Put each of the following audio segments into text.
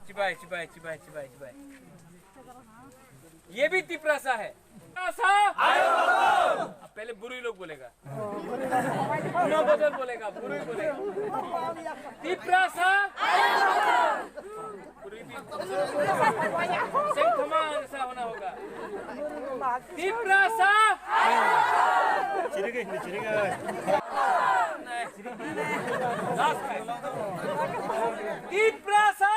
चिबाई ये भी तिपरासा है। पहले बुरी लोग बोलेगा, बदल बोलेगा, बुरी बोलेगा। तिपरासा ऐसा होना होगा। तिपरासा तिपरासा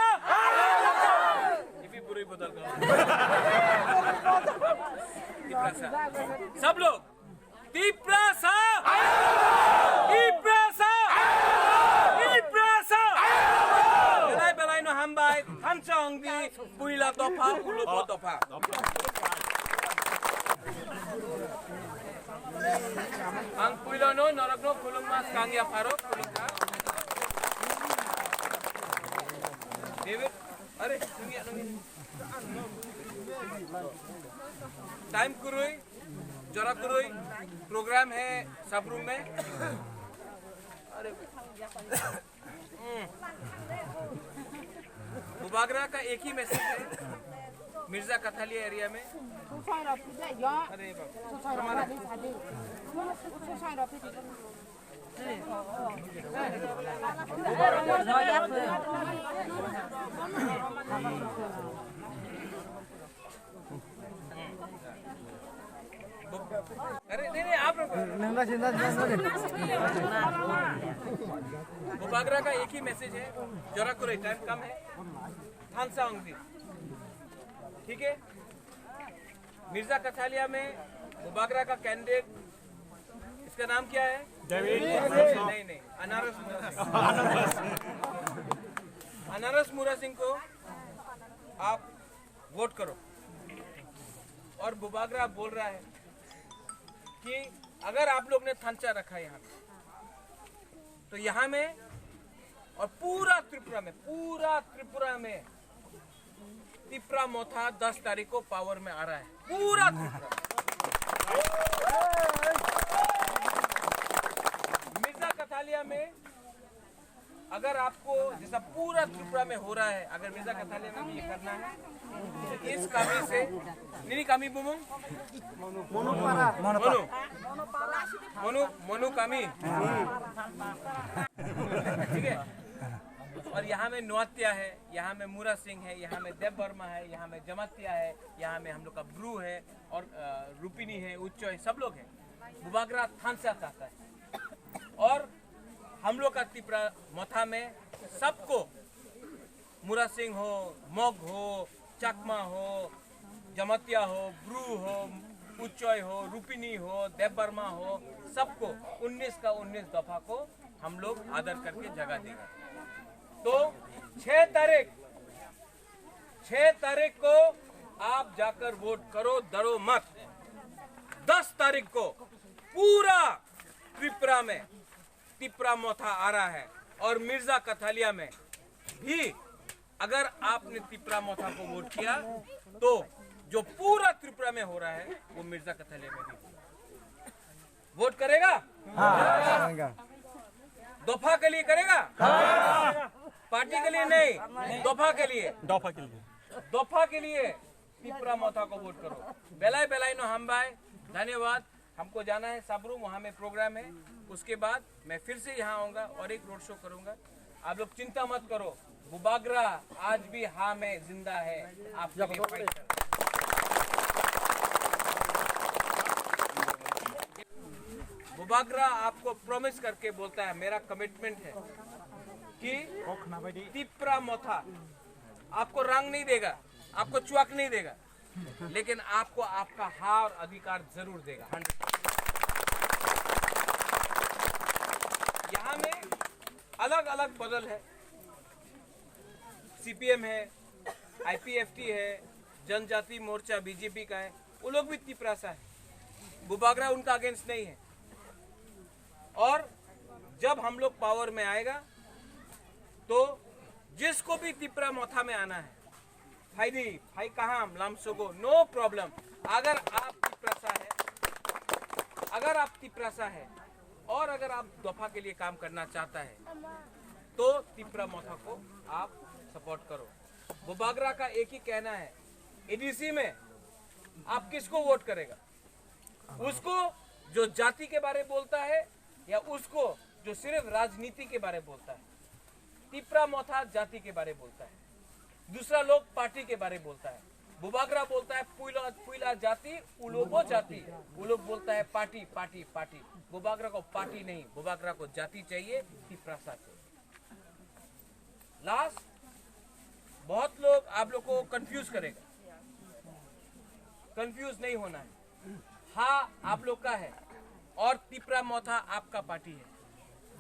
ये भी बुरी बदल कर सब लोग Tiprasa Tiprasa Tiprasa belai belai no hambai hancong di puila topa ulu topa ang puila no norak no kulung mas kang ya parok kulung ka David अरे टाइम कुरुई जरा कुरुई प्रोग्राम है सब रूम में। अरे मुबागरा का एक ही मैसेज है, मिर्जा कथालिया एरिया में अरे अरे नहीं आप बुबागरा का एक ही मैसेज है, जरा को टाइम कम है, थानसा अंगदी, ठीक है। मिर्जा कथालिया में बुबागरा का कैंडिडेट, इसका नाम क्या है? नहीं अनारस मुरा सिंह। अनारस मुरा सिंह को आप वोट करो। और बुबागरा बोल रहा है कि अगर आप लोग ने थांचा रखा है यहाँ तो यहाँ में और पूरा त्रिपुरा में तिप्रा मोथा 10 तारीख को पावर में आ रहा है, पूरा त्रिपुरा। मिर्जा कथालिया में अगर आपको जैसा पूरा त्रिपुरा में हो रहा है, अगर मिर्जा कथालिया में भी ये करना है तो इस कामी से नहीं कामी बुमुंग मोनू कामी, ठीक है। और यहाँ में नौत्या है, यहाँ में मुरा सिंह है, यहाँ में देव वर्मा है, यहाँ में जमातिया है, यहाँ में हम लोग का ब्रू है और रूपिनी है, उच्चो है, सब लोग हैं। बुबागरा थानसा चाहता है और हम लोग का तिप्रा मोथा में सबको, मुरा सिंह हो, मोग हो, चकमा हो, जमातिया हो, ब्रू हो, उच्चोय हो, रूपिनी हो, देव वर्मा हो, सबको 19 का 19 दफा को हम लोग आदर करके जगह देंगे। तो 6 तारीख को आप जाकर वोट करो, डरो मत। 10 तारीख को पूरा त्रिपुरा में तिप्रा मोथा आ रहा है और मिर्जा कथालिया में भी अगर आपने तिप्रा मोथा को वोट किया तो जो पूरा त्रिपुरा में हो रहा है वो मिर्जा कथालिया में भी वोट करेगा। दफा के लिए करेगा, पार्टी के लिए नहीं, दफा के लिए तिप्रा मोथा को वोट करो। बेलाई नो हम भाई, धन्यवाद। हमको जाना है साबरूम, वहाँ में प्रोग्राम है। उसके बाद मैं फिर से यहाँ आऊँगा और एक रोड शो करूँगा। आप लोग चिंता मत करो, बुबागरा आज भी हाँ में जिंदा है। आप बुबागरा आपको प्रॉमिस करके बोलता है, मेरा कमिटमेंट है कि तिप्रा मोथा आपको रंग नहीं देगा, आपको चुआक नहीं देगा, लेकिन आपको आपका हाँ और अधिकार जरूर देगा। यहाँ में अलग अलग बदल है, सीपीएम है, आईपीएफटी है, जनजाति मोर्चा बीजेपी का है, वो लोग भी तिपरासा है। बुबागरा उनका अगेंस्ट नहीं है। और जब हम लोग पावर में आएगा तो जिसको भी तिप्रा मोथा में आना है, फाई कहाँ लामसोगो, नो प्रॉब्लम। अगर आप तिपरासा है और अगर आप दफा के लिए काम करना चाहता है तो तिप्रा मोथा को आप सपोर्ट करो। बुबागरा का एक ही कहना है, एडीसी में आप किसको वोट करेगा? उसको जो जाति के बारे बोलता है या उसको जो सिर्फ राजनीति के बारे बोलता है? तिप्रा मोथा जाति के बारे बोलता है, दूसरा लोग पार्टी के बारे बोलता है। बुबागरा बोलता है पुइला जाति, उलोबो जाति, वो लोग बोलता है पार्टी पार्टी पार्टी। बुबागरा को पार्टी नहीं, बुबागरा को जाति चाहिए, तिप्रासा चाहिए। लास्ट, बहुत लोग आप लोग को कंफ्यूज करेगा, कंफ्यूज नहीं होना है। हाँ आप लोग का है और तिप्रा मोथा आपका पार्टी है।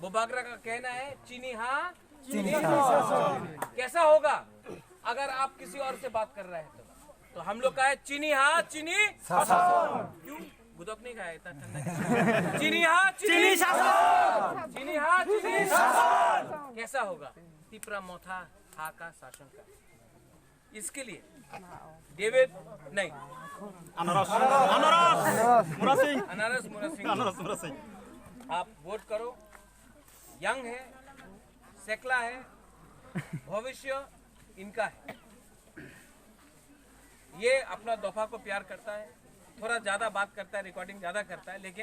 बुबागरा का कहना है चीनी हाँ चीनी कैसा होगा अगर आप किसी और से बात कर रहे हैं तो हम लोग का है चीनी हाँ चीनी क्यों गुदक नहीं खाया इतना ठंडा? चीनी हाँ चीनी चीनी हाँ चीनी कैसा होगा? तिप्रा मोथा हा का शासन का। इसके लिए डेविड नहीं, अनारस मुरा सिंह आप वोट करो। यंग है, सेकला है, भविष्य इनका है। ये अपना दफा को प्यार करता है, थोड़ा ज़्यादा बात करता है, रिकॉर्डिंग ज़्यादा करता है, लेकिन